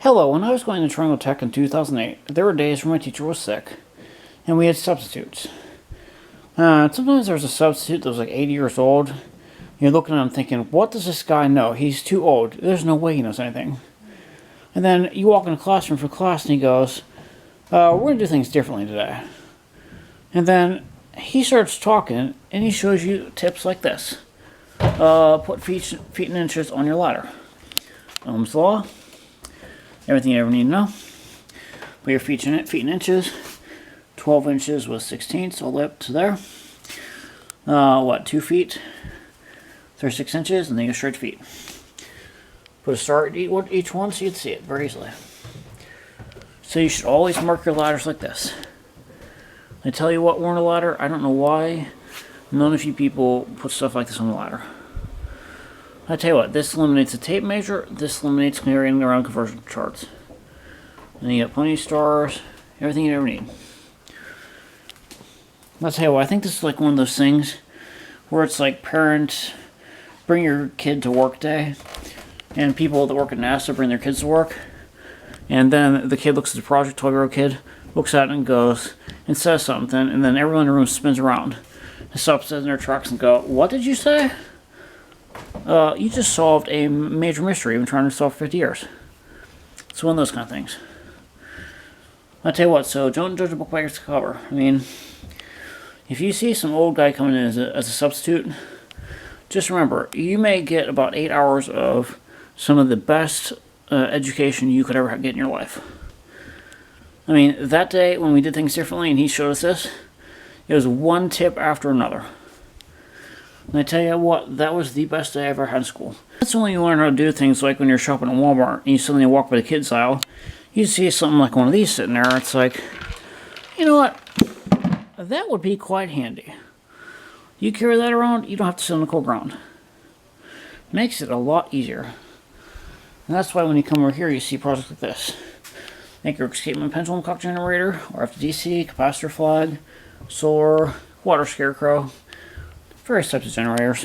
Hello, when I was going to Toronto Tech in 2008, there were days where my teacher was sick, and we had substitutes. Sometimes there was a substitute that was like 80 years old. You're looking at him thinking, what does this guy know? He's too old. There's no way he knows anything. And then you walk in the classroom for class and he goes, we're going to do things differently today. And then he starts talking and he shows you tips like this. Put feet in inches on your ladder. Ohm's law. Everything you ever need to know. Put your feet in inches. 12 inches was 16ths, all the way up to there. 2 feet? 36 inches, and then you go straight feet. Put a star at each one so you can see it very easily. So you should always mark your ladders like this. I tell you what, we're on a ladder. I don't know why none of you people put stuff like this on the ladder. I tell you what, this eliminates the tape measure. This eliminates carrying around conversion charts. And you got plenty of stars, everything you ever need. I'll tell you what, I think this is like one of those things where it's like parents bring your kid to work day, and people that work at NASA bring their kids to work, and then the kid looks at the project, 12-year-old kid, looks at it and goes, and says something, and then everyone in the room spins around and stops in their trucks and go, what did you say? You just solved a major mystery you've been trying to solve for 50 years. It's one of those kind of things. I'll tell you what, so don't judge a book by its cover. I mean, if you see some old guy coming in as a substitute, just remember, you may get about 8 hours of some of the best education you could ever get in your life. I mean, that day when we did things differently and he showed us this, it was one tip after another. And I tell you what, that was the best day I ever had in school. That's when you learn how to do things like when you're shopping at Walmart and you suddenly walk by the kids aisle, you see something like one of these sitting there, it's like, you know what, that would be quite handy. You carry that around, you don't have to sit on the cold ground. Makes it a lot easier. And that's why when you come over here, you see projects like this. Anchor escapement pendulum clock generator, RFDC, capacitor flag, solar, water scarecrow, various types of generators.